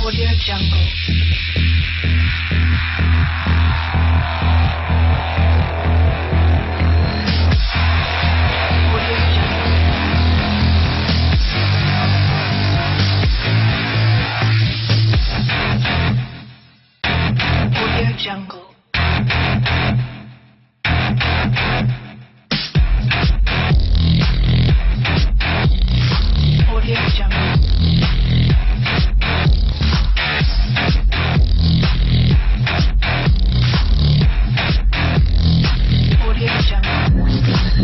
Audio Jungle. Audio Jungle. Audio Jungle. Audio Jungle.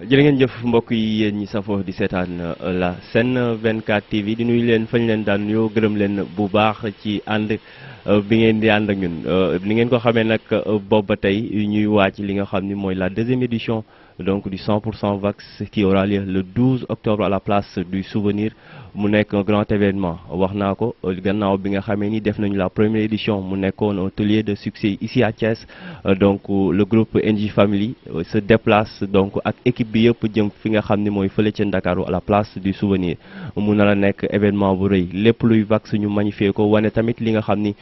jërë ngeen jëf mbokk yi yéen ñi safoo di seetaan la Sen 24 TV di nuyu leen fañ leen daan nuyoo gërëm leen bu baax ci ànd bi ngeen di ànd ak ñun ni ngeen ko xamee nag boobu ba tey ñuy wàcc li nga xam ni mooy la deuxième édition donc du 100% Vax qui aura lieu le 12 octobre à la place du Souvenir mu nekk un grand événement wax naa ko gannaaw bi nga xamee ni def nañu la première édition mu nekkoon un taulier de succès ici à Thiès donc le groupe NJ Family se déplace donc ak équipe bi yëpp jëm fi nga xam ni mooy fële ca Ndakaaru à la place du Souvenir mu nar a nekk événement bu rëy lépp luy Vax ñu magnifier ko wane tamit li nga xam ni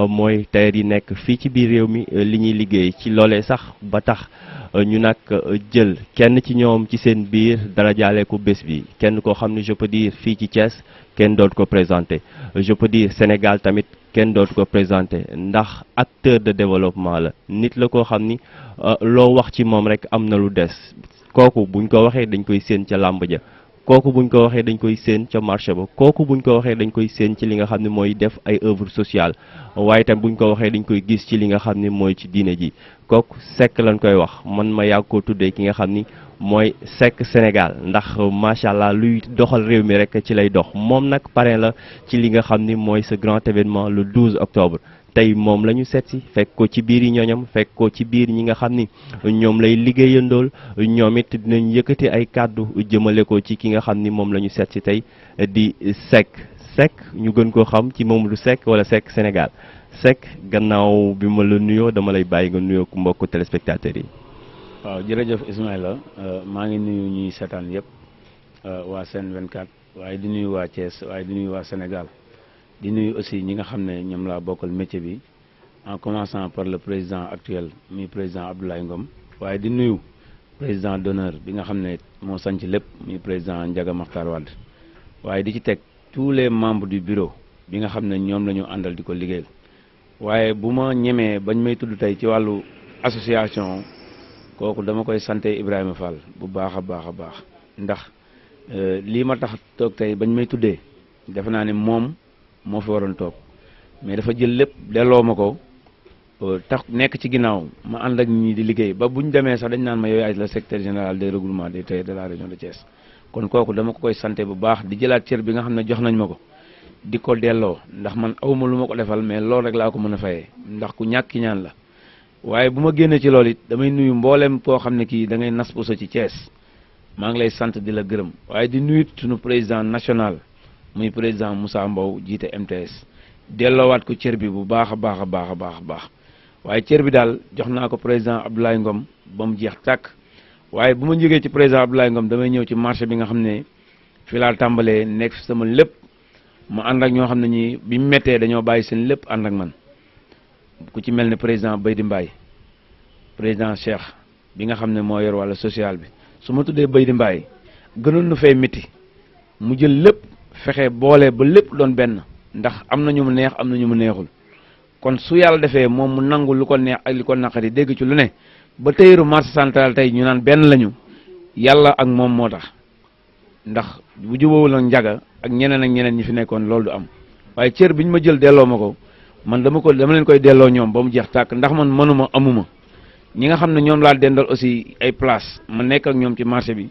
mooy tailleur yi nekk fii ci biir réew mi li ñuy liggéey ci loolee sax ba tax ñu nag jël kenn ci ñoom ci seen biir dara jaale ko bés bi kenn koo xam ne je peux dire fii ci Thiès kenn dootu ko présenté je peux dire Sénégal tamit kenn dootu ko présenté ndax acteur de développement la nit la koo xam ni loo wax ci moom rek am na lu des kooku buñ ko waxee dañ koy séen ca làmb ja kooku buñ ko waxee dañ koy séen ca marché ba kooku buñ ko waxee dañ koy séen ci li nga xam ne mooy def ay œuvre sociale waaye tam buñ ko waxee dañ koy gis ci li nga xam ne mooy ci diine ji kooku Seck lañ koy wax man ma yàgg koo tuddee ki nga xam ni mooy Seck Sénégal ndax macha allah luy doxal réew mi rek ci lay dox moom nag parrain la ci li nga xam ni mooy ce grand événement le 12 octobre tey moom la ñu seet si fekk ko ci biir yi ñooñam fekk ko ci biir ñi nga xam ni ñoom lay liggéeyandool ñoom it dinañ yëkkati ay kàddu jëmale ko ci ki nga xam ni moom la ñu seet si tey di Seck ñu gën koo xam ci Mamadou Seck wala Seck Sénégal Seck gannaaw bi ma la nuyoo dama lay bàyyi nga nuyoo ku mbokku téléspectateurs yi. waaw jërëjëf Ismaïla maa ngi nuyu ñuy seetaan yëpp waa Sen 24 waaye di nuyu waa Thiès waaye di nuyu waa Sénégal. di nuyu aussi ñi nga xam ne ñoom laa bokkal métier bi en commençant par le président actuel mi président Abdoulaye Ngom waaye di nuyu président d'honneur bi nga xam ne moo sanc lépp mi président Ndiaga Makhtar Wade waaye di ci teg tous les membres du bureau bi nga xam ne ñoom la ñu àndal di ko liggéeyal waaye bu ma ñemee bañ may tudd tey ci wàllu association kooku dama koy sante Ibrahima Fall bu baax a baax a baax ndax lii ma tax toog tey bañ may tuddee defe naa ne moom moo fi waroon toog mais dafa jël lépp delloo ma ko tax nekk ci ginnaaw ma ànd ak ñi di liggéey ba bu ñu demee sax dañ naan ma yow yaay le secrétaire général des regroupements des tailleurs de la région de Thiès kon kooku dama ko koy santé bu baax di jëlaat cër bi nga xam ne jox nañ ma ko di ko delloo ndax man awma lu ma ko defal mais loolu rek laa ko mën a fayee ndax ku ñàkk ñaan la waaye bu ma génnee ci loolu it damay nuyu mboolem koo xam ne kii da ngay nas puso ci Thiès maa ngi lay sant di la gërëm waaye di nuyu suñu président national muy président Moussa Mbow jiite MTS delloowaat ko cër bi bu baax a baax a baax a baax a baax waaye cër bi daal jox naa ko président Abdoulaye Ngom ba mu jeex tàkk waaye bu ma jógee ci président Abdoulaye Ngom damay ñëw ci marché bi nga xam ne fi laa tàmbalee nekk fi sama lépp ma ànd ak ñoo xam ne ñi bi mu méttee dañoo bàyyi seen lépp ànd ak man ku ci mel ne président Baydi Mbaye président Cheikh bi nga xam ne moo yor wàllu social bi su ma tuddee Baydi Mbaye gënoon na fay métti mu jël lépp fexe boole ba lépp doon benn ndax am na ñu mu neex am na ñu mu neexul kon su yàlla defee moom mu nangu lu ko neex ak li ko naqari dégg ci lu ne ba tëyëru marché central tey ñu naan benn lañu yàlla ak moom moo tax ndax bu jubóowul ak Njaga ak ñeneen ñi fi nekkoon loolu du am waaye cër bi ñu ma jël delloo ma ko man dama leen koy delloo ñoom ba mu jeex tàkk ndax man mënuma amuma ñi nga xam ne ñoom laa dendal aussi ay place ma nekk ak ñoom ci marché bi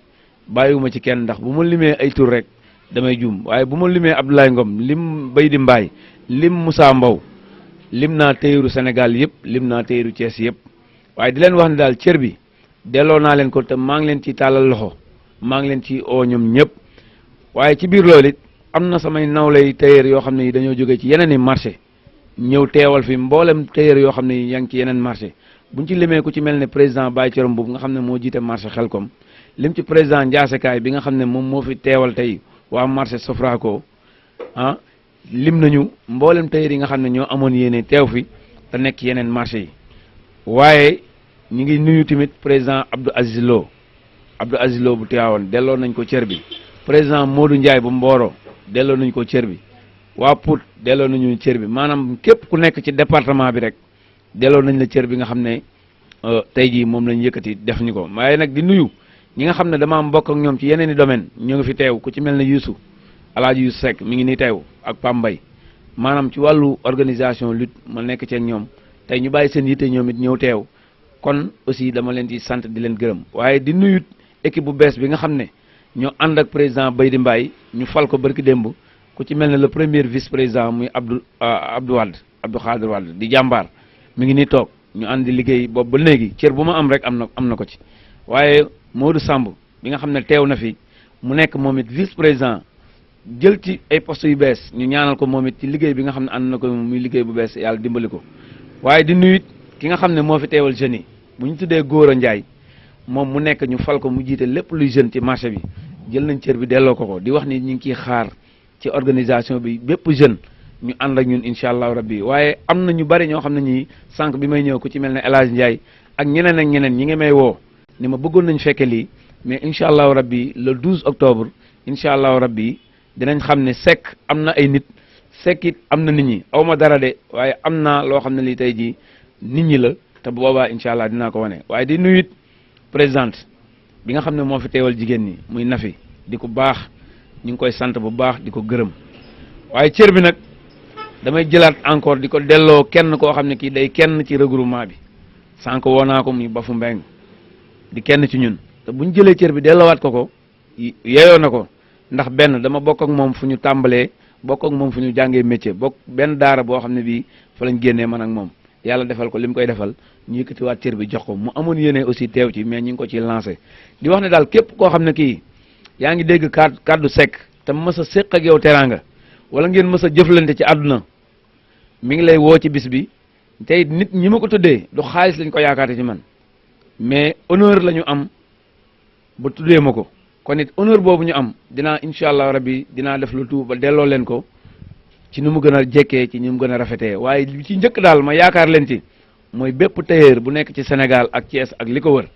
bàyyiwuma ci kenn ndax bu ma limee ay tur rek damay juum waaye bu ma limee Abdoulaye Ngom lim Baydi Mbaye lim Moussa Mbow lim naa téyeru Sénégal yëpp lim naa téyeru Thiès yëpp waaye di leen wax ne daal cër bi delloo naa leen ko te maa ngi leen ci tàllal loxo maa ngi leen ci oo ñoom ñëpp waaye ci biir loolu it am na samay nawlay téyeer yoo xam ne yi dañoo jógee ci yeneen i marché ñëw teewal fi mboolem téyeer yoo xam ne yaa ngi ci yeneen marché buñ ci limee ku ci mel ne président Baye Thioro Mboub nga xam ne moo jiite marché Xelkom lim ci président Ndiassekaay bi nga xam ne moom moo fi teewal tey waa marché Sofraco ah lim nañu mboolem tailleur yi nga xam ne ñoo amoon yéene teew fi te nekk yeneen marché yi waaye ñu ngi nuyu tamit président Abdou Aziz Lo bu Tivaouane delloo nañ ko cër bi président Modou Ndiaye bu Mboro delloo nañ ko cër bi waa Pout delloo nañu cër bi maanaam képp ku nekk ci département bi rek delloo nañ la cër bi nga xam ne tey jii moom lañ yëkkati def ñu ko waaye nag di nuyu ñi nga xam ne dama am mbokk ak ñoom ci yeneen i domaine ñu ngi fi teew ku ci mel ne Youssou Alaaji Youssou Seck mi ngi nii teew ak Pambay maanaam ci wàllu organisation lutte ma nekk ci ak ñoom tey ñu bàyyi seen yitte ñoom it ñëw teew kon aussi dama leen di sant di leen gërëm waaye di nuyu équipe bu bees bi nga xam ne ñoo ànd ak président Baydi Mbaye ñu fal ko barki démb ku ci mel ne le premier vice président muy Abdou Khadir Wade di jàmbaar mi ngi nii toog ñu ànd di liggéey boobu ba léegi cër bu ma am rek am na ko ci waaye Modou Samb bi nga xam ne teew na fi mu nekk moom it vice président jël ci ay postes yu bees ñu ñaanal ko moom it ci liggéey bi nga xam ne ànd na ko muy liggéey bu bees yàlla dimbali ko waaye di nuyu ki nga xam ne moo fi teewal jeunes yi bu ñu tuddee Gora Ndiaye moom mu nekk ñu fal ko mu jiite lépp luy jeune ci marché bi jël nañ cër bi delloo ko di wax ni ñu ngi ciy xaar ci organisation bi bépp jeune ñu ànd ak ñun incha allahu rabbi waaye am na ñu bari ñoo xam ne ñii sànq bi may ñëw ku ci mel ne El Hadj Ndiaye ak ñeneen ak ñeneen ñi ngi may woo ni ma bëggoon nañ fekke lii mais incha allahu rabbi le 12 octobre incha allahu rabbi dinañ xam ne Seck am na ay nit Seck it am na nit ñi aw ma dara de waaye am na loo xam ne lii tey jii nit ñi la te bu boobaa incha allah dinaa ko wane waaye di nuyu it présidente bi nga xam ne moo fi teewal jigéen ñi muy Nafi di ko baax ñu ngi koy sant bu baax di ko gërëm waaye cër bi nag damay jëlaat encore di ko delloo kenn koo xam ne kii day kenn ci regroupement bi sànq woo naa ko muy Bafu Mbeng di kenn ci ñun te bu ñu jëlee cër bi delloowaat ko yeeyoo na ko ndax benn dama bokk ak moom fu ñu tàmbalee bokk ak moom fu ñu jàngee métier bokk benn daara boo xam ne bii fa lañ génnee man ak moom yàlla defal ko li mu koy defal ñu yëkkatiwaat cër bi jox ko mu amoon yéene aussi teew ci mais ñu ngi ko ci lancé di wax ne daal képp koo xam ne kii yaa ngi dégg kàddu Seck te mës a séq ak yow teraanga wala ngeen mës a jëflante ci àdduna mi ngi lay woo ci bis bi tey nit ñi ma ko tuddee du xaalis lañ ko yaakaate ci man mais honneur la ñu am ba tuddee ma ko kon it honneur boobu ñu am dinaa incha allah rabbi dinaa def lu tout ba delloo leen ko ci ni mu gën a jekkee ci ni mu gën a rafetee waaye li ci njëkk daal ma yaakaar leen ci mooy bépp tailleur bu nekk ci Sénégal ak Thiès ak li ko wër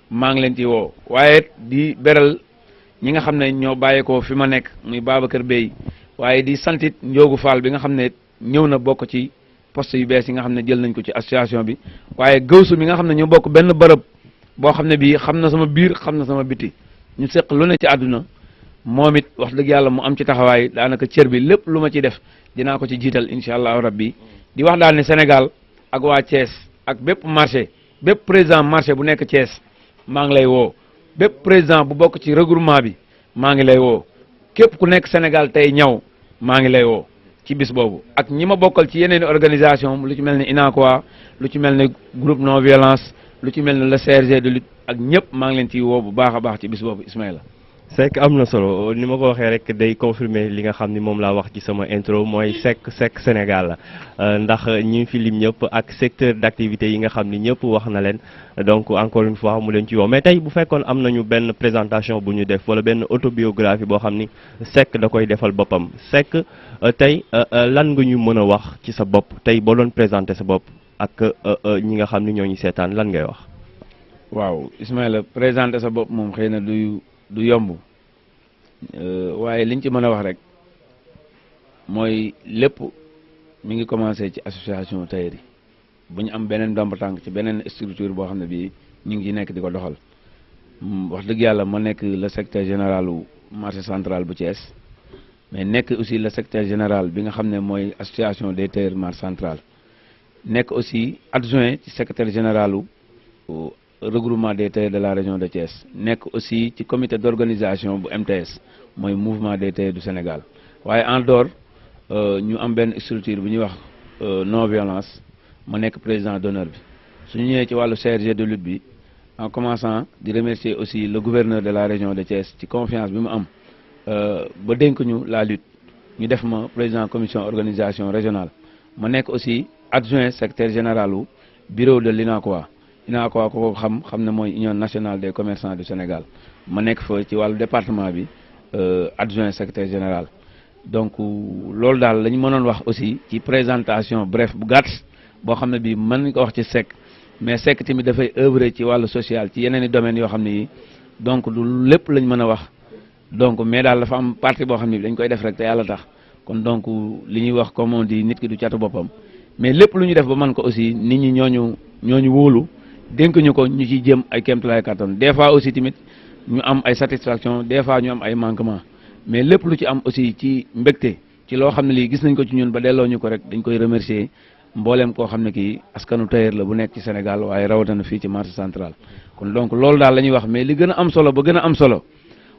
maa ngi leen ci woo waaye di beral ñi nga xam ne ñoo bàyyeekoo fi ma nekk muy Babacar Bey waaye di santit Njoogu Fall bi nga xam ne ñëw na bokk ci poste yu bees yi nga xam ne jël nañ ko ci association bi waaye gawsu mi nga xam ne ñoo bokk benn bërëb boo xam ne bii xam na sama biir xam na sama biti ñu seq lu ne ci àdduna moom it wax dëgg yàlla mu am ci taxawaay daanaka cër bi lépp lu ma ci def dinaa ko ci jiital incha allahu rabbi di wax daal ne Sénégal ak waa Thiès ak bépp marché bépp président marché bu nekk Thiès maa ngi lay woo bépp président bu bokk ci regroupement bi maa ngi lay woo képp ku nekk Sénégal tey ñaw maa ngi lay woo ci bis boobu ak ñi ma bokkal ci yeneen organisation lu ci mel ne INACOA lu ci mel ne groupe non violence lu ci mel ne le CRG de lutte ak ñëpp maa ngi leen ciy woo bu baax a baax ci bis boobu Ismaïla Seck am na solo ni ma ko waxee rek day confirmer li nga xam ni moom laa wax ci sama intro mooy Seck Sénégal la ndax ñi fi lim ñëpp ak secteur d'activité yi nga xam ni ñëpp wax na leen donc encore une fois mu leen ci woo mais tey bu fekkoon am nañu benn présentation bu ñu def wala benn autobiographie boo xam ni Seck da koy defal boppam Seck tey lan nga ñu mën a wax ci sa bopp tey boo doon présenter sa bopp ak ñi nga xam ni ñoo ñu seetaan lan ngay wax. waaw Ismaïla présenter sa bopp moom xëy na du yomb waaye liñ ci mën a wax rek mooy lépp mi ngi commencé ci association tailleur yi bu ñu am beneen ndomb tànk ci beneen structure boo xam ne bii ñu ngi ci nekk di ko doxal wax dëgg yàlla ma nekk le secrétaire général u marché central bu Thiès mais nekk aussi le secrétaire général bi nga xam ne mooy association des tailleurs marché central nekk aussi adjoint ci secrétaire général u regroupement des tailleurs de la région de Thiès nekk aussi ci comité d'organisation bu MTS mooy mouvement des tailleurs du Sénégal waaye en dehors ñu am benn structure bu ñuy wax non violence ma nekk président d'honneur bi suñu ñëwee ci wàllu CRG de lutte bi en commençant di remercier aussi le gouverneur de la région de Thiès ci confiance bi mu am ba dénk ñu la lutte ñu def ma président commission organisation régionale ma nekk aussi adjoint secrétaire général u bureau de l'INACOA UNACOIS ko xam ne mooy Union nationale des commerçants du Sénégal ma nekk fa ci wàllu département bi adjoint secrétaire général. donc loolu daal la ñu mënoon wax aussi ci présentation bref bu gàtt boo xam ne bii mën nañu ko wax ci SEC mais SEC tamit dafay œuvrer ci wàllu social ci yeneen i domaines yoo xam ne yi donc du lépp lañ mën a wax donc mais daal dafa am partie boo xam ne dañ koy def rek te yàlla tax kon donc li ñuy wax comme on dit nit ki du catu boppam mais lépp lu ñu def ba mën ko aussi nit ñi ñooñu wóolu dénk ñu ko ñu ciy jëm ay kéemtulaay kattan des fois aussi tamit ñu am ay satisfaction des fois ñu am ay manquement mais lépp lu ci am aussi ci mbégte ci loo xam ne lii gis nañ ko ci ñun ba delloo ñu ko rek dañ koy remercier mbooleem koo xam ne kii askanu tailleur la bu nekk ci Sénégal waaye rawatina fii ci marché central. kon donc loolu daal la ñuy wax mais li gën a am solo ba gën a am solo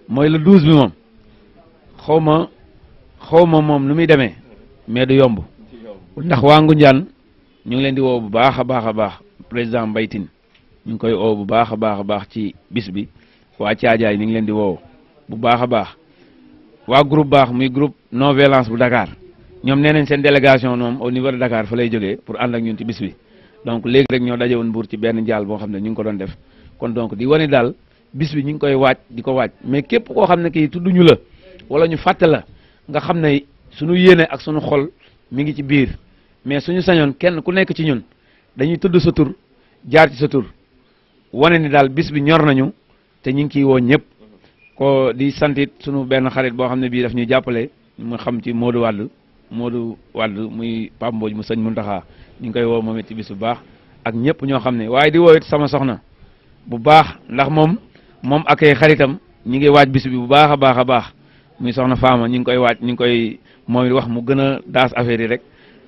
mooy le 12 bi moom xaw ma moom nu muy demee mais du yomb ndax waa Ngoundiane ñu ngi leen di woo bu baax a baax président Mbaye Tine ñu ngi koy woo bu baax a baax ci bis bi waa Thiadiaye ñu ngi leen di woo bu baax a baax waa groupe baax muy groupe non violence bu Dakar ñoom nee nañ seen délégation moom au niveau de Dakar fa lay jógee pour ànd ak ñun ci bis bi donc léegi rek ñoo daje woon Mbour ci benn jaal boo xam ne ñu ngi ko doon def kon donc di wane daal bis bi ñu ngi koy waaj di ko waaj mais képp koo xam ne kii tudduñu la wala ñu fàtte la nga xam ne suñu yéene ak suñu xol mi ngi ci biir mais suñu sañoon kenn ku nekk ci ñun dañuy tudd sa tur jaar ci sa tur wane ni daal bis bi ñor nañu te ñu ngi ciy woo ñëpp ko di santit suñu benn xarit boo xam ne bii daf ñuy jàppale mu xam ci Modou Wade muy Pape Mbodj mu sëñ Muntaxa ñu ngi koy woo moom it ci bis bu baax ak ñëpp ñoo xam ne waaye di woo it sama soxna bu baax ndax moom ak ay xaritam ñi ngi waaj bis bi bu baax a baax muy soxna Fama ñu ngi koy waaj ñu ngi koy moom it wax mu gën a daas affaire yi rek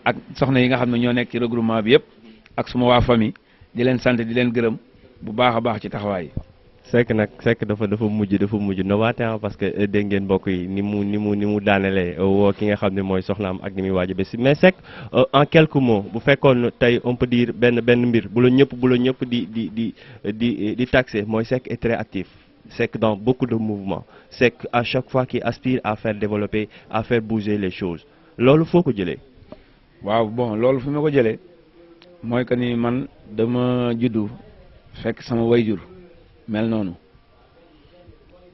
ak soxna yi nga xam ne ñoo nekk ci regroupement bi yëpp ak suma waa famille di leen sant di leen gërëm bu baax a baax ci taxawaay yi. Seck dafa mujj novateur parce que dégg ngeen mbokk yi ni mu daanelee woo ki nga xam ne mooy soxnaam ak ni muy waaj a bés mais Seck en quelques mots bu fekkoon tey on peut dire benn mbir bu la ñëpp di taxé mooy Seck est très actif. Seck dans beaucoup de mouvements Seck à chaque fois qui aspire à faire développer à faire bouger les choses loolu foo ko jëlee. waaw bon loolu fi ma ko jëlee mooy que ni man dama juddu fekk sama wayjur mel noonu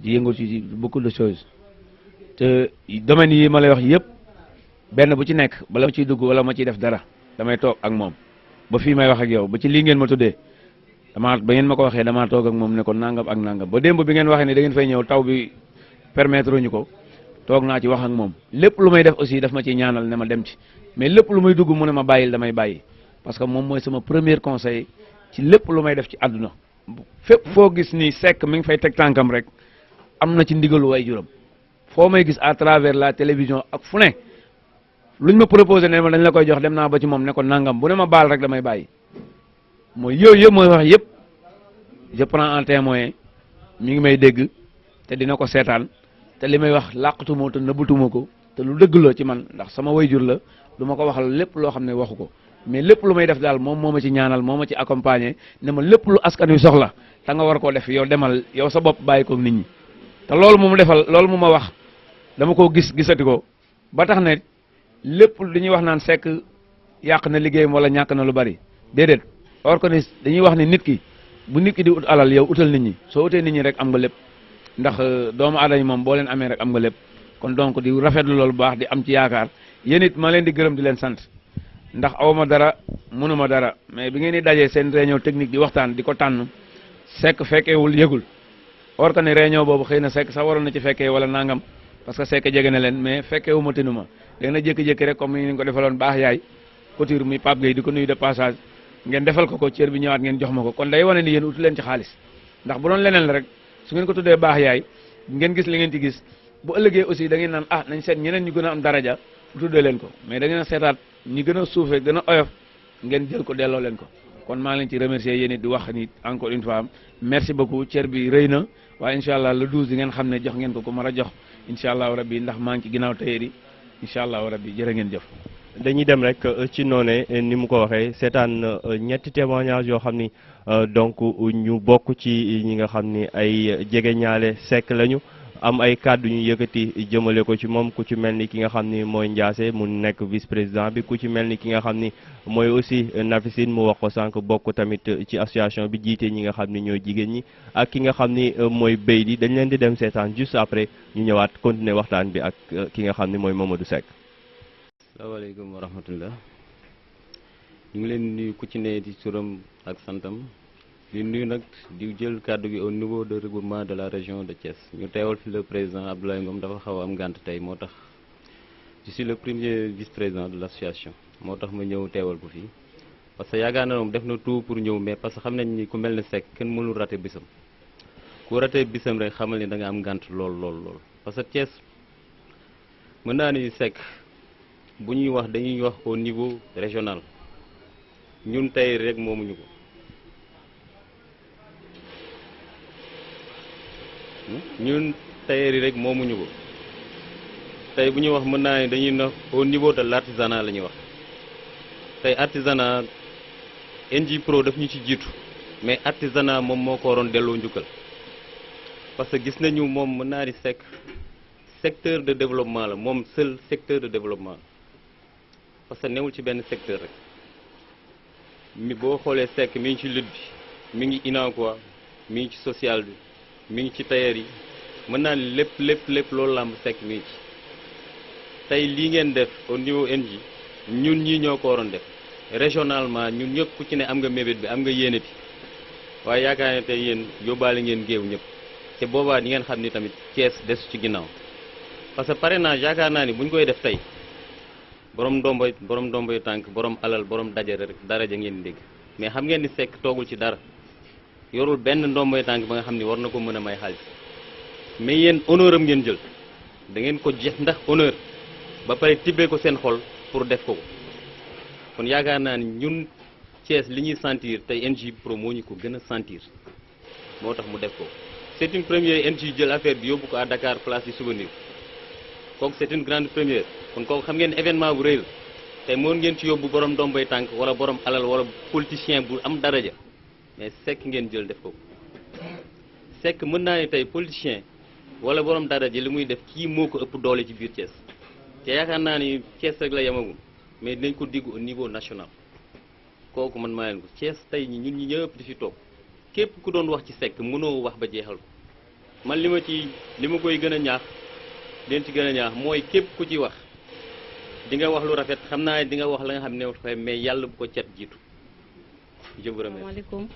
di yëngu ci beaucoup de choses te domaines yi ma lay wax yëpp benn bu ci nekk bala ma ciy dugg wala ma ciy def dara damay toog ak moom ba fii may wax ak yow ba ci lii ngeen ma tuddee ba ngeen ma ko waxee damaa toog ak moom ne ko nangam ak nangam ba démb bi ngeen waxee ne da ngeen fay ñëw taw bi permettre ñu ko toog naa ci wax ak moom lépp lu may def aussi daf ma ciy ñaanal ne ma dem ci mais lépp lu may dugg mu ne ma bàyyil damay bàyyi parce que moom mooy sama premier conseil ci lépp lu may def ci àdduna fépp foo gis ni Seck mi ngi fay teg tànkam rek am na ci ndigalu way juram foo may gis à travers la télévision ak fu ne luñ ma proposé ne ma dañ la koy jox dem naa ba ci moom ne ko nangam bu ne ma baal rek damay bàyyi mooy yooyu yëpp mooy wax yëpp je prends en témoin mi ngi may dégg te dina ko seetaan te li may wax làqatuma te nëbbatuma ko te lu dëgg la ci man ndax sama wayjur la du ma ko waxal lépp loo xam ne waxu ko mais lépp lu may def daal moom moo ma ci ñaanal moo ma ci accompagner ne ma lépp lu askan wi soxla te nga war koo def yow demal yow sa bopp bàyyi ko nit ñi te loolu mu defal loolu mu ma wax dama koo gisati ko ba tax ne lépp li ñuy wax naan Seck yàq na liggéeyam wala ñàkk na lu bari déedéet or que ni dañuy wax ni nit ki bu nit ki di ut alal yow utal nit ñi soo utee nit ñi rek am nga lépp ndax doomu aadama yi moom boo leen amee rek am nga lépp kon donc di rafetlu loolu bu baax di am ci yaakaar yéen it ma leen di gërëm di leen sant ndax awma dara mënuma dara mais bi ngeen di dajee seen réunion technique di waxtaan di ko tànn Seck fekkeewul yëgul or que ne réunion boobu xëy na Seck sax waroon na ci fekkee wala nangam parce que Seck jege na leen mais fekkeewu ma tinuma léegi na jékki-jékki rek comme ni ñu ko defaloon baax yaay couture muy Pape Gueye di ko nuyu de passage ngeen defal ko cër bi ñëwaat ngeen jox ma ko kon day wane ni yéen utu leen ci xaalis ndax bu doon leneen la rek su ngeen ko tuddee baax yaay ngeen gis li ngeen ci gis bu ëllëgee aussi da ngeen naan ah nañ seet ñeneen ñu gën a am daraja tuddee leen ko mais da ngeen a seetaat ñi gën a suufee gën a oyof ngeen jël ko delloo leen ko kon maa ngi leen ci remercier yéen it di wax ni encore une fois merci beaucoup cër bi rëy na waaye incha allah le 12 di ngeen xam ne jox ngeen ko ku mar a jox incha allahu rabbi ndax maa ngi ci ginnaaw tailleur yi incha allahu rabbi jërë ngeen jëf. dañuy dem rek ci noone ni mu ko waxee seetaan ñetti témoignage yoo xam ni donc ñu bokk ci ñi nga xam ni ay jege ñaale Seck lañu am ay kàddu ñu yëkkati jëmale ko ci moom ku ci mel ni ki nga xam ni mooy Ndiassé mu nekk vice président bi ku ci mel ni ki nga xam ni mooy aussi Nafisine mu wax ko sànq bokk tamit ci association bi jiite ñi nga xam ni ñooy jigéen ñi ak ki nga xam ni mooy béy di dañ leen di dem seetaan juste après ñu ñëwaat continuer waxtaan bi ak ki nga xam ni mooy Mamadou Seck. asalaamaaleykum wa rahmatullah ñu ngi leen nuyu ku ci ne di turam ak santam di nuyu nag di jël kàddu gi au niveau de regroupement de la région de Thiès ñu teewal fi le président Abdoulaye Ngom dafa xaw a am ngànt tey moo tax je suis le premier vice-président de l'association moo tax ma ñëw teewal ko fii parce que yaakaar na moom def na tout pour ñëw mais parce que xam nañ ni ku mel ne Seck kenn mënul raté bisam ku raté bisam rek xamal ni da nga am ngànt lool parce que Thiès mën naa ni Seck bu ñuy wax dañuy wax au niveau régional ñun tey rek moomuñu ko ñun tailleur yi rek moomuñu ko tey bu ñuy wax mën naa ne dañuy na au niveau de l'artisanat la ñuy wax tey artisanat NJ Pro daf ñu ci jiitu mais artisanat moom moo ko waroon delloo njukkal parce que gis nañu moom mën naa ni Seck secteur de développement la moom seul secteur de développement parce que newul ci benn secteur rek mi boo xoolee Seck mi ngi ci lutte bi mi ngi inaakuwa mi ngi ci social bi mi ngi ci tailleur yi mën naa ni lépp loolu làmb Seck mi ngi ci tey lii ngeen def au niveau NJ ñun ñii ñoo ko waroon def régionalement ñun ñëpp ku ci ne am nga mébét bi am nga yéene bi waaye yaakaar ne tey yéen yóbbaale ngeen géew ñëpp te boobaa di ngeen xam ni tamit Thiès desu ci ginnaaw parce que parrainage yaakaar naa ni bu ñu koy def tey borom ndomboy tànk borom alal borom dajare rek daraja ngeen dégg mais xam ngeen ni Seck toogul ci dara yorul benn ndomboy tànk ba nga xam ni war na ko mën a may xaalis mais yéen honneur am ngeen jël da ngeen ko jeex ndax honneur ba pare tibbee ko seen xol pour def ko kon yaakaar naa ni ñun Thiès li ñuy sentir tey NJ Pro moo ñu ko gën a sentir moo tax mu def ko c'est une première NJ jël affaire bi yóbbu ko à Dakar place du souvenir kooku c'est une grande première kon kooku xam ngeen ne événement bu rëy la tey mën ngeen ci yóbbu borom ndomboy tànk wala borom alal wala politicien bu am daraja mais Seck ngeen jël def ko Seck mën naa ne tey politicien wala borom daraja li muy def kii moo ko ëpp doole ci biir Thiès te yaakaar naa ni Thiès rek la yemagum mais dinañ ko digg au niveau national kooku man maa leen ko Thiès tey ñun ñi ñëpp di fi toog képp ku doon wax ci Seck mënoo wax ba jeexal ko man li ma koy gën a ñaax leen ci gën a ñaax mooy képp ku ci wax di nga wax lu rafet xam naa di nga wax la nga xam ne fay mais yàlla bu ko cet jiitu je vous remercie. Asalaamaaleykum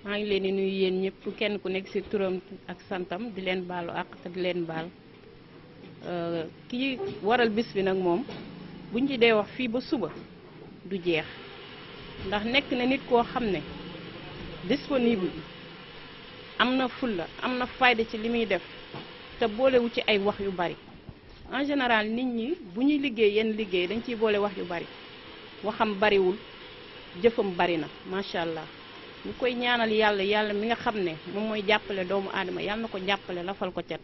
maa ngi leen di nuyu yéen ñëpp kenn ku nekk ci turam ak santam di leen baalu àq te di leen baal kii waral bis bi nag moom buñ ci dee wax fii ba suba du jeex ndax nekk na nit koo xam ne disponible am na fulla am na fayda ci li muy def te boolewu ci ay wax yu bari en général nit ñi bu ñuy liggéey yenn liggéey dañ ciy boole wax yu bari waxam bariwul jëfam bari na macha allah ñu koy ñaanal yàlla mi nga xam ne moom mooy jàppale doomu aadama yàlla na ko jàppale lafal ko cat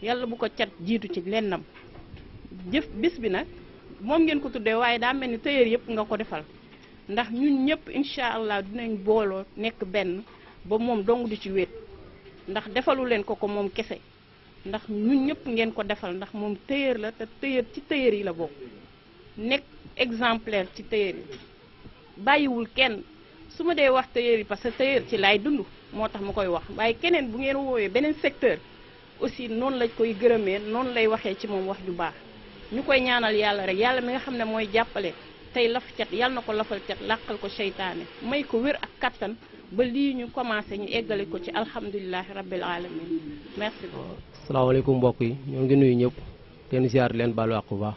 yàlla bu ko cat jiitu ci lennam jëf bis bi nag moom ngeen ko tuddee waaye daa mel ni tailleur yëpp nga ko defal ndax ñun ñëpp incha allah dinañ booloo nekk benn ba moom dong du ci wéet ndax defalu leen ko moom kese ndax ñun ñëpp ngeen ko defal ndax moom tailleur la te tailleur ci tailleur yi la bokk nekk exemplaire ci tailleur yi bàyyiwul kenn su ma dee wax tailleur yi parce que tailleur ci laay dund moo tax ma koy wax waaye keneen bu ngeen woowee beneen secteur aussi noonu lañ koy gërëmee noonu lay waxee ci moom wax ju baax ñu koy ñaanal yàlla rek yàlla mi nga xam ne mooy jàppale tey laf cat yàlla na ko lafal cat làqal ko seytaane may ko wér ak kattan ba lii ñu commencé ñu eggale ko ci alhamdulilahi rabbil alamin merci beaucoup. asalaamaaleykum mbokk yi ñoo ngi nuyu ñëpp leen ziar leen baalu àq bu baax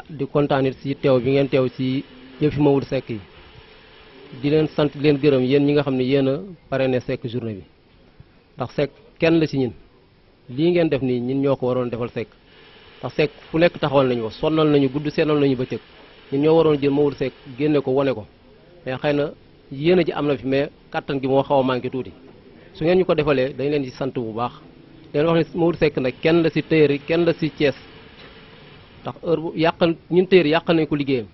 di kontaan it si teew bi ngeen teew si yëf fi Mamadou Seck yi di leen sant leen gërëm yéen ñi nga xam ne yéen a parrainé Seck journée bi ndax Seck kenn la si ñun lii ngeen def nii ñun ñoo ko waroon defal Seck ndax Seck fu nekk taxawal nañu ko sonnal nañu gudd seenal nañu bëccëg ñun ñoo waroon jël Mamadou Seck génne ko wane ko mais xëy na yéen a ji am na fi mais kattan gi moo xaw a manqué tuuti su ngeen ñu ko defalee dañ leen ci sant bu baax leen wax ne Mamadou Seck nag kenn la si tailleur yi kenn la si Thiès ndax heure bu yàqal ñun tailleur yi yàqal nañ ko liggéeyam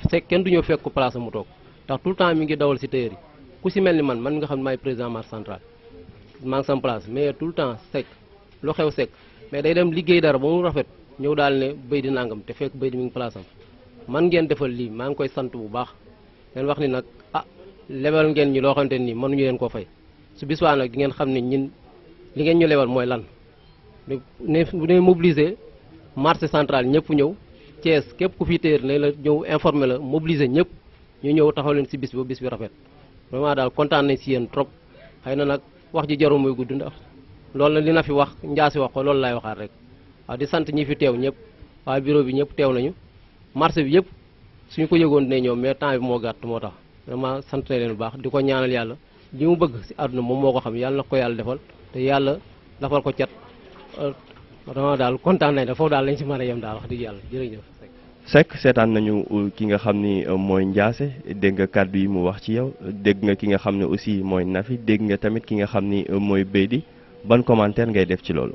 Seck kenn du ñëw fekk ko place mu toog ndax tout le temps mi ngi dawal si tailleur yi ku si mel ni man nga xam ne maay président marché central maa ngi sam place mais tout le temps Seck lu xew Seck mais day dem liggéey dara ba mu rafet ñëw daal ne béy di nangam te fekk béy di mi ngi place am man ngeen defal lii maa ngi koy sant bu baax leen wax ni nag lebal ngeen ñu loo xamante nii mënuñu leen koo fay su bis waa nag di ngeen xam ne ñin li ngeen ñu lebal mooy lan ne mobiliser marché central ñëpp ñëw Thiès képp ku fi téer ne la ñëw informer la mobiliser ñëpp ñu ñëw taxaw leen si bis ba bis bi rafet vraiment daal kontaan nañ si yéen trop xëy na nag wax ji jarul muy gudd ndax loolu la li na fi wax njaasi wax ko loolu laay waxaat rek waaw di sant ñi fi teew ñëpp waa bureau bi ñëpp teew nañu marché bi yëpp suñu ko yëgoon dina ñëw mais temps bi moo gàtt moo tax vraiment sant na leen bu baax di ko ñaanal yàlla li mu bëgg si àdduna moom moo ko xam yàlla na ko yàlla defal te yàlla dafal ko cat vraiment daal kontaan nañ foofu daal lañ si mën a yem daal wax dëgg yàlla jërëjëf. Seck seetaan nañu ki nga xam ni mooy Ndiassé dégg nga kàddu yi mu wax ci yow dégg nga ki nga xam ne aussi mooy Nafi dégg nga tamit ki nga xam ni mooy Beydi ban commentaire ngay def ci loolu.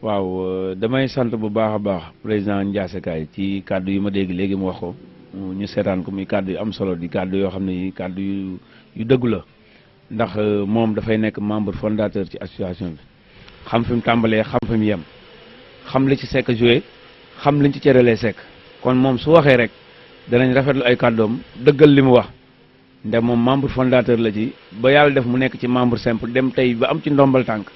waaw damay sant bu baax a baax président Ndiassé Kaye ci kàddu yi ma dégg léegi mu wax ko ñu seetaan ko muy kàddu yu am solo di kàddu yoo xam ne yi kàddu yu dëggu la ndax moom dafay nekk membre fondateur ci association bi xam fi mu tàmbalee xam fi mu yem xam li ci Seck joué xam liñ ci cëralee Seck kon moom su waxee rek danañ rafetlu ay kàddoom dëggal li mu wax ndax moom membre fondateur la ci ba yàlla def mu nekk ci membre simple dem tey ba am ci ndombal tànk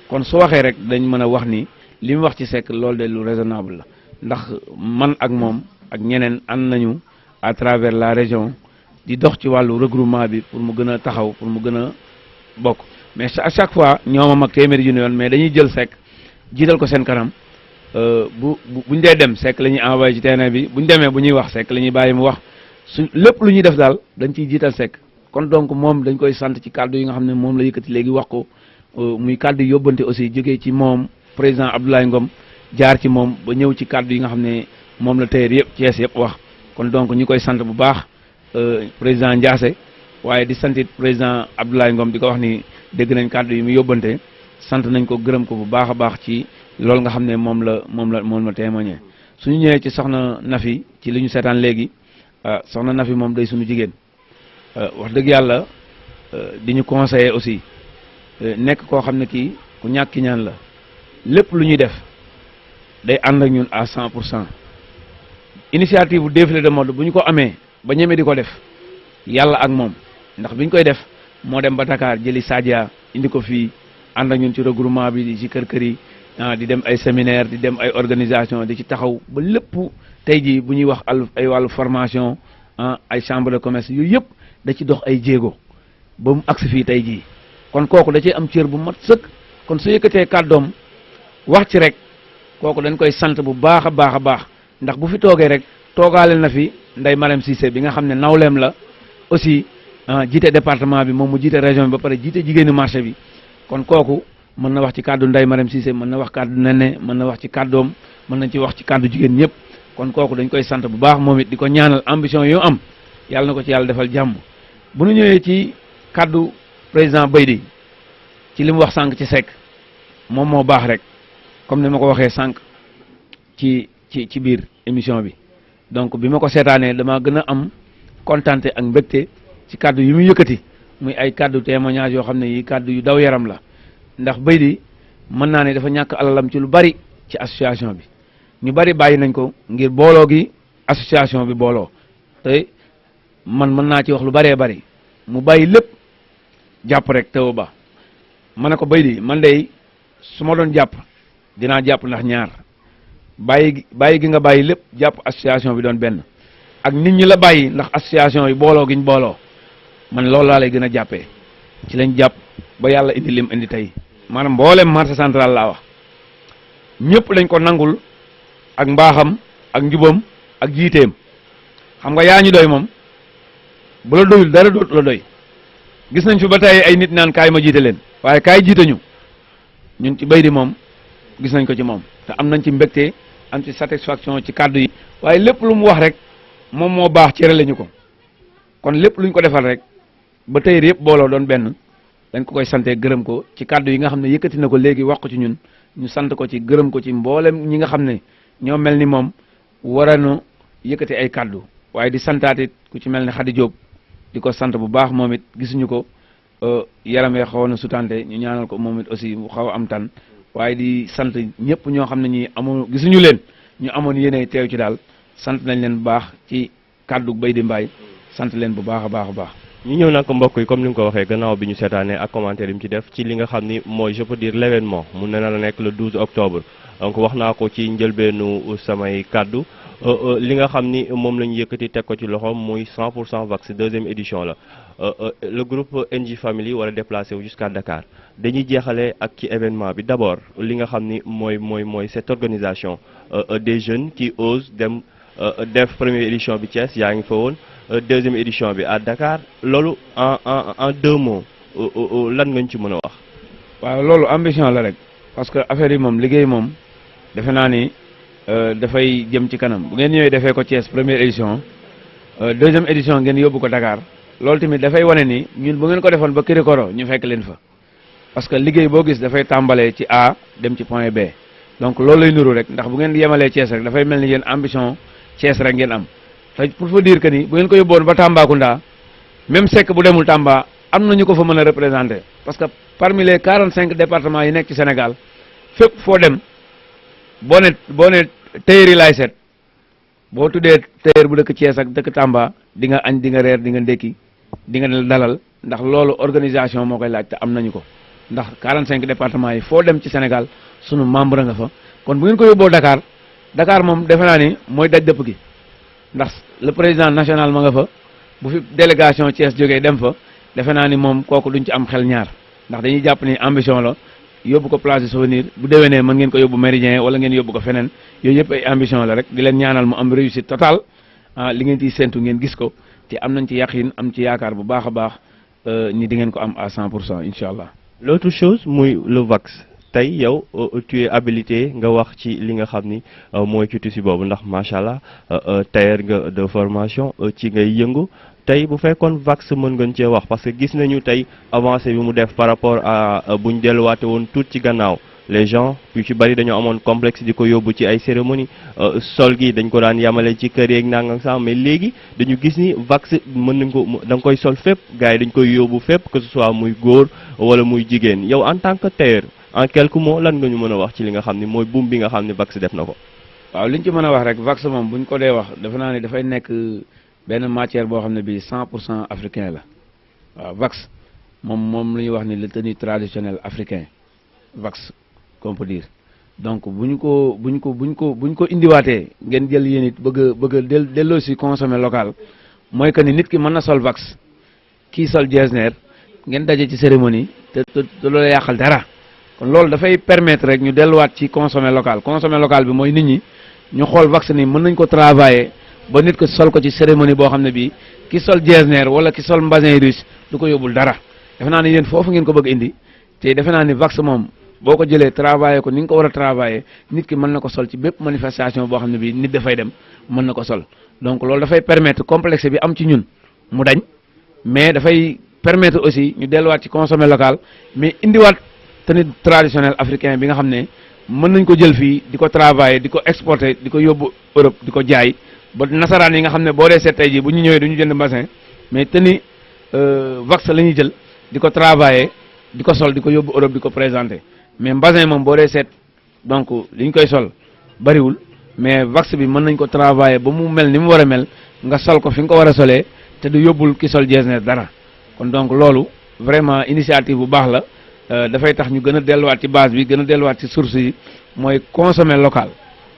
kon su waxee rek dañ mën a wax ni li mu wax ci Seck loolu de lu raisonnable la ndax man ak moom ak ñeneen ànd nañu à travers la région di dox ci wàllu regroupement bi pour mu gën a taxaw pour mu gën a bokk mais à chaque fois ñoomam ak téeméeri junni yoon mais dañuy jël Seck jiital ko seen kanam buñ dee dem Seck la ñuy envoyé ci terrain bi buñ demee bu ñuy wax Seck la ñuy bàyyi mu wax su lépp lu ñuy def daal dañ ciy jiital Seck kon donc moom dañ koy sant ci kàddu yi nga xam ne moom la yëkkati léegi wax ko muy kàddu yóbbante aussi jógee ci moom président Abdoulaye Ngom jaar ci moom ba ñëw ci kàddu yi nga xam ne moom la tailleur yëpp Thiès yëpp wax kon donc ñi koy sant bu baax président Ndiassé waaye di santit président Abdoulaye Ngom di ko wax ni dégg nañ kàddu yi mu yóbbante sant nañ ko gërëm ko bu baax a baax ci loolu nga xam ne moom la témoigné suñu ñëwee ci soxna Nafi ci li ñu seetaan léegi soxna Nafi moom day suñu jigéen wax dëgg yàlla di ñu conseiller aussi nekk koo xam ne kii ku ñàkk ki ñaan la lépp lu ñuy def day ànd ak ñun à 100% initiative bu défilé de mode bu ñu ko amee ba ñeme di ko def yàlla ak moom ndax bi ñu koy def moo dem ba Dakar jëli Sadia indi ko fii ànd ak ñun ci regroupement bi di ci kër yi di dem ay séminaire di dem ay organisation di ci taxaw ba lépp tey jii bu ñuy wax ay wàllu formation ay chambre de commerce yooyu yëpp da ci dox ay jéego ba mu agsi fii tey jii kon kooku da cee am cër bu mat sëkk kon su yëkkatee kàddoom wax ci rek kooku dañ koy sant bu baax a baax a baax ndax bu fi toogee rek toogaale na fi Ndeye Marème Cissé bi nga xam ne nawleem la aussi jiite département bi moom mu jiite région bi ba pare jiite jigéenu marché bi kon kooku mën na wax ci kàddu Ndeye Marème Cissé mën na wax kàddu Nene mën na wax ci kàddoom mën nañ ci wax ci kàddu jigéen ñëpp kon kooku dañ koy sant bu baax moom it di ko ñaanal ambition yu am yàlla na ko ci yàlla defal jàmm bu ñu ñëwee ci kàddu président Beydi ci li mu wax sànq ci Seck moom moo baax rek comme ni ma ko waxee sànq ci biir émission bi donc bi ma ko seetaanee dama gën a am kontaante ak mbégte ci kàddu yi muy yëkkati muy ay kàddu témoignage yoo xam ne yi kàddu yu daw yaram la ndax Beydi mën naa ne dafa ñàkk alalam ci lu bari ci association bi ñu bari bàyyi nañ ko ngir booloo gi association bi booloo te man mën naa ci wax lu baree bari mu bàyyi lépp jàpp rek teew ba ma ne ko Beydi man de su ma doon jàpp dinaa jàpp ndax ñaar bàyyi gi nga bàyyi lépp jàpp association bi doon benn ak nit ñi la bàyyi ndax association yi booloo giñ booloo man loolu laa lay gën a jàppee ci lañ jàpp ba yàlla indi lim indi tey maanaam mboolem marché central laa wax ñëpp lañ ko nangul ak mbaaxam ak njubam ak jiiteem xam nga yaa ñu doy moom bu la doyul dara dootu la doy gis nañ fi ba tey ay nit naan kaay ma jiite leen waaye kaay jiite ñu ñun ci Beydi moom gis nañ ko ci moom te am nañ ci mbégte am ci satisfaction ci kàddu yi waaye lépp lu mu wax rek moom moo baax cere lañu ko kon lépp luñ ko defal rek ba tey yëpp booloo doon benn dañ ko koy sante gërëm ko ci kàddu yi nga xam ne yëkkati na ko léegi wax ko ci ñun ñu sant ko ci gërëm ko ci mboolem ñi nga xam ne ñoo mel ni moom waranu yëkkati ay kàddu waaye di santaatit ku ci mel ne Khady Diop di ko sant bu baax moom it gisuñu ko yaram ya xawoon na sutante ñu ñaanal ko moom it aussi mu xaw a am tan waaye di sant ñëpp ñoo xam ne ñi amoon gisuñu leen ñu amoon yéene teew ci daal sant nañ leen bu baax ci kàddu Bay di Mbaye sant leen bu baax a baax a baax. ñu ñëw nag mbokk yi comme ni nga ko waxee gannaaw bi ñu seetaanee ak commentaire yi mu ci def ci li nga xam ni mooy je peux dire l'événement mun na la nekk le 12 octobre donc wax naa ko ci njëlbeenu samay kàddu li nga xam ni moom la ñu yëkkati teg ko ci loxoom muy 100% Vax deuxième édition la le groupe NJ Family war a déplacé wu jusqu'à Dakar dañuy jeexale ak ci événement bi d'abord li nga xam ni mooy cette organisation des jeunes qui osent dem def première édition bi Thiès yaa ngi fa woon deuxième édition bi à Dakar loolu en 2 mots lan nga ñu ci mën a wax. waaw loolu ambition la rek parce que affaire yi moom liggéey moom defe naa ni dafay jëm ci kanam bu ngeen ñëwee defee ko Thiès première édition deuxième édition ngeen yóbbu ko Dakar loolu tamit dafay wane ni ñun bu ngeen ko defoon ba Kirikoro ñu fekk leen fa parce que liggéey boo gis dafay tàmbalee ci A dem ci point B donc loolu lay nuru rek ndax bu ngeen yemalee Thiès rek dafay mel ni yéen ambition Thiès rek ngeen am te pour vous dire que ni bu ngeen ko yóbboon ba Tambacounda même Seck bu demul Tamba am na ñu ko fa mën a représenter parce que parmi les 45 départements yi nekk ci Sénégal fépp foo dem boo ne tailleur yi laay seet boo tuddee tailleur bu dëkk Thiès ak dëkk Tamba di nga añ di nga reer di nga ndékki di nga dalal ndax loolu organisation moo koy laaj te am nañu ko ndax 45 départements yi foo dem ci Sénégal sunu membre nga fa kon bu ngeen ko yóbboo Dakar moom defe naa ni mooy daj dëpp gi ndax le président national ma nga fa bu fi délégation Thiès jógee dem fa defe naa ni moom kooku duñ ci am xel ñaar ndax dañuy jàpp ni ambition la yóbbu ko place de souvenir bu déwénee mën ngeen ko yóbbu Méridien wala ngeen yóbbu ko feneen yooyu yëpp ay ambition la rek di leen ñaanal mu am réussite totale li ngeen ciy séntu ngeen gis ko te am nañ ci yaqin am ci yaakaar bu baax a baax ni di ngeen ko am à 100% incha allah. l'autre chose muy le Vax tey yow tu es habilité nga wax ci li nga xam ni mooy ci tissu boobu ndax macha allah tailleur nga de formation ci ngay yëngu tey bu fekkoon Vax mën ngeen cee wax parce que gis nañu tey avancé bi mu def par rapport à buñ delluwaate woon tuut ci gannaaw les gens yu ci bari dañoo amoon complexe di ko yóbbu ci ay cérémonie sol gi dañ ko daan yamale ci kër yeeg nangam sax mais léegi dañu gis ni Vax mën nañ ko da nga koy sol fépp gars yi dañ koy yóbbu fépp que ce soit muy góor wala muy jigéen yow en tant que tailleur en quelques mots lan nga ñu mën a wax ci li nga xam ni mooy boom bi nga xam ni Vax def na ko. waaw liñ ci mën a wax rek Vax moom buñ ko dee wax defe naa ni dafay nekk benn matière boo xam ne bii 100% africain la waaw Vax moom la ñuy wax ni le tenue traditionnel africain Vax qu'on peut dire donc buñ ko indiwaatee ngeen jël yéen it bëgg a delloo si consommer local mooy que ni nit ki mën na sol Vax kii sol Getzner ngeen daje ci cérémonie te loolu yàqal dara. kon loolu dafay permettre rek ñu delluwaat ci consommer local bi mooy nit ñi ñu xool Vax ni mën nañ ko travailler ba nit ko sol ko ci cérémonie boo xam ne bii ki sol Getzner wala ki sol mbasin russe du ko yóbbul dara defe naa ni yéen foofu ngeen ko bëgg indi te defe naa ni Vax moom boo ko jëlee travailler ko ni nga ko war a travailler nit ki mën na ko sol ci bépp manifestation boo xam ne bii nit dafay dem mën na ko sol donc loolu dafay permettre complexe bi am ci ñun mu dañ mais dafay permettre aussi ñu delluwaat ci consommer local mais indiwaat tenue traditionnel africain bi nga xam ne mën nañ ko jël fii di ko travailler di ko exporter di ko yóbbu Europe di ko jaay ba nasaraan yi nga xam ne boo dee seet tey jii bu ñu ñëwee du ñu jënd bassin mais tenue Vax la ñuy jël di ko travailler di ko sol di ko yóbbu Europe di ko présenter mais bassin moom boo dee seet donc li ñu koy sol bariwul mais Vax bi mën nañ ko travailler ba mu mel ni mu war a mel nga sol ko fi nga ko war a solee te du yóbbul ki sol Getzner dara kon donc loolu vraiment initiative bu baax la dafay tax ñu gën a delluwaat ci base bi gën a delluwaat ci source yi mooy consommer local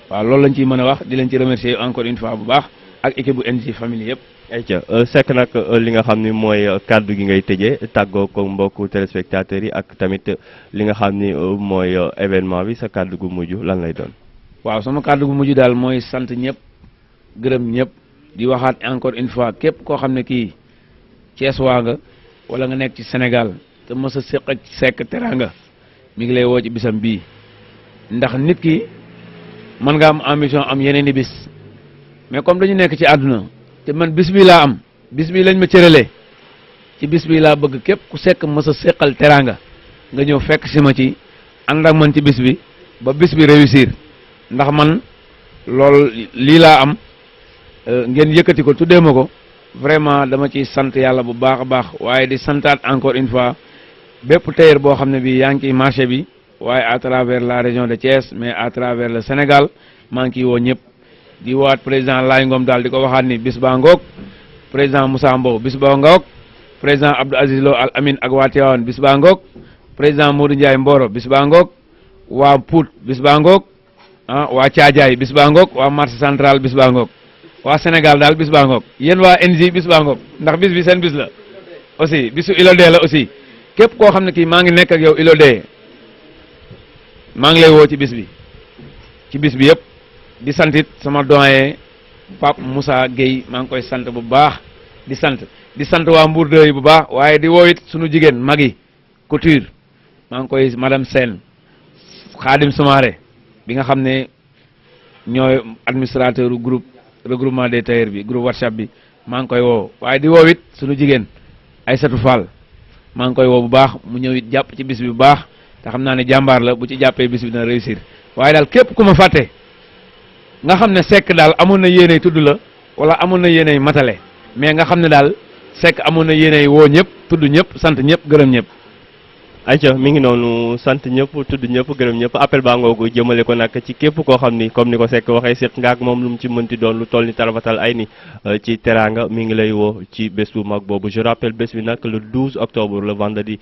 waaw loolu lañ ciy mën a wax di leen ci remercier encore une fois bu baax ak équipe bu NJ Family yëpp. ayca Seck nag li nga xam ni mooy kàddu gi ngay tëjee tàggoo ko mbokku téléspectateurs yi ak tamit li nga xam ni mooy événement bi sa kàddu gu mujj lan lay doon. waaw sama kàddu gu mujj daal mooy sant ñëpp gërëm ñëpp di waxaat encore une fois képp koo xam ne kii Thiès waa nga wala nga nekk ci Sénégal te mës a séq ak Seck Teranga mi ngi lay woo ci bisam bii ndax nit ki mën nga am ambition am yeneen i bis mais comme dañu nekk ci àdduna te man bis bii laa am bis bii lañ ma cëralee ci bis bii laa bëgg képp ku Seck mës a séqal Teranga nga ñëw fekk si ma ci ànd ak man ci bis bi ba bis bi réussir ndax man loolu lii laa am ngeen yëkkati ko tuddee ma ko vraiment dama ciy sant yàlla bu baax a baax waaye di santaat encore une fois bépp tailleur boo xam ne bi yaa ngi ciy marché bi waaye à travers la région de Thiès mais à travers le Sénégal maa ngi ciy woo ñëpp di waat président Laye Ngom daal di ko waxaat ni bis baa ngoog président Moussa Mbow bis baa ngoog président Abdou Aziz Lo Al Amin ak waa Tivaouane bis baa ngoog président Modou Ndiaye Mboro bis baa ngoog waa Pout bis baa ngoog waa Thiadiaye bis baa ngoog waa marché central bis baa ngoog waa Sénégal daal bis baa ngoog yéen waa NJ bis baa ngoog ndax bis bi seen bis la aussi bisu Ilodé la aussi képp koo xam ne kii maa ngi nekk ak yow Ilodé maa ngi lay woo ci bis bi yëpp di santit sama doyen Pape Moussa Gueye maa ngi koy sant bu baax di sant waa Mbour yi bu baax waaye di woo it sunu jigéen Magui Couture maa ngi koy madame Sène Khadim Soumaré bi nga xam ne ñooy administrateur groupe regroupement des tailleurs bi groupe WhatsApp bi maa ngi koy woo waaye di woo it sunu jigéen Aïssatou Fall maa ngi koy woo bu baax mu ñëw it jàpp ci bis bi bu baax te xam naa ne jàmbaar la bu ci jàppee bis bi dina réussir waaye daal képp ku ma fàtte nga xam ne Seck daal amoon na yéeney tudd la wala amoon na yéeney matale mais nga xam ne daal Seck amoon na yéeney woo ñëpp tudd ñëpp sant ñëpp gërëm ñëpp. ayca mi ngi noonu sant ñëpp tudd ñëpp gërëm ñëpp appel baa ngoogu jëmale ko nag ci képp koo xam ni comme ni ko Seck waxee séq nga ak moom lu mu ci mënti doon lu toll ni tarafatal ay ni ci teraanga mi ngi lay woo ci bés bu mag boobu je rappelle bés bi nag le 12 octobre le vendredi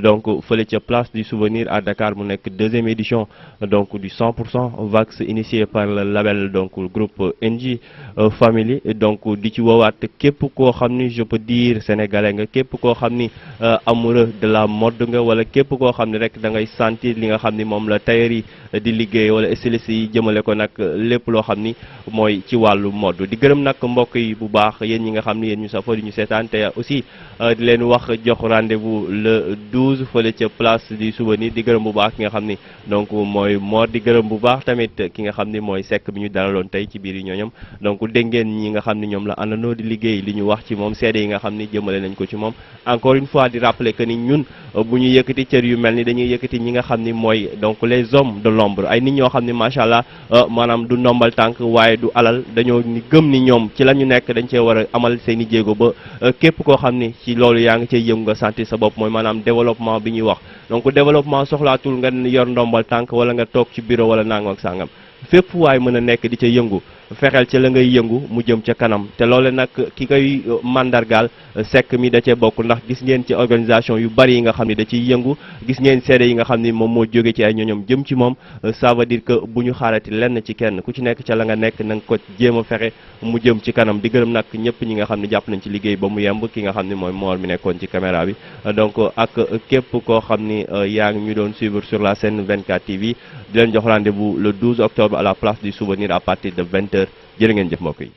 donc fële ca place du souvenir à Dakar mu nekk 2e édition donc du 100% Vax initié par le label donc groupe NJ Family donc di ci woowaat képp koo xam ni je peux dire sénégalais nga képp koo xam ni amoureux de la mode nga wala képp koo xam ne rek da ngay sentir li nga xam ni moom la tailleur yi di liggéey wala styliste yi jëmale ko nag lépp loo xam ni mooy ci wàllu mode di gërëm nag mbokk yi bu baax yéen ñi nga xam ni yéen ñu safoo di ñu seetaan te aussi di leen wax jox rendez-vous le 12 fële ca place du souvenir di gërëm bu baax ki nga xam ni donc mooy Mor di gërëm bu baax tamit ki nga xam ni mooy Seck bi ñu dalaloon tey ci biir yi ñooñam donc dégg ngeen ñi nga xam ni ñoom la àndandoo di liggéey li ñu wax ci moom seede yi nga xam ni jëmale nañ ko ci moom encore une fois di rappeler que ni ñun bu ñu yëkkati cër yu mel ni dañuy yëkkati ñi nga xam ni mooy donc les hommes de l'ombre ay nit ñoo xam ni macha allah maanaam du ndombal tànk waaye du alal dañoo ni gëm ni ñoom ci la ñu nekk dañ cee war a amal seen i jéego ba képp koo xam ni ci loolu yaa ngi cee yëngu nga sentir sa bopp mooy maanaam développement bi ñuy wax donc développement soxlaatul nga yor ndombal tànk wala nga toog ci bureau wala nangam ak sangam fépp waay mën a nekk di ca yëngu fexeel ca la ngay yëngu mu jëm ca kanam te loole nag ki koy mandargaal Seck mi da cee bokk ndax gis ngeen ci organisation yu bari yi nga xam ni da ciy yëngu gis ngeen seede yi nga xam ni moom moo jóge ci ay ñoñom jëm ci moom ça veut dire que bu ñu xaarati lenn ci kenn ku ci nekk ca la nga nekk na nga ko jéem a fexe mu jëm ci kanam di gërëm nag ñëpp ñi nga xam ne jàpp nañ ci liggéey ba mu yemb ki nga xam ni mooy Mor mi nekkoon ci caméra bi donc ak képp koo xam ni yaa ngi ñu doon suivre sur la Sen 24 TV di leen jox rendez-vous le 12 octobre à la place du souvenir à partir de 20h jërë ngeen jëf mbokk yi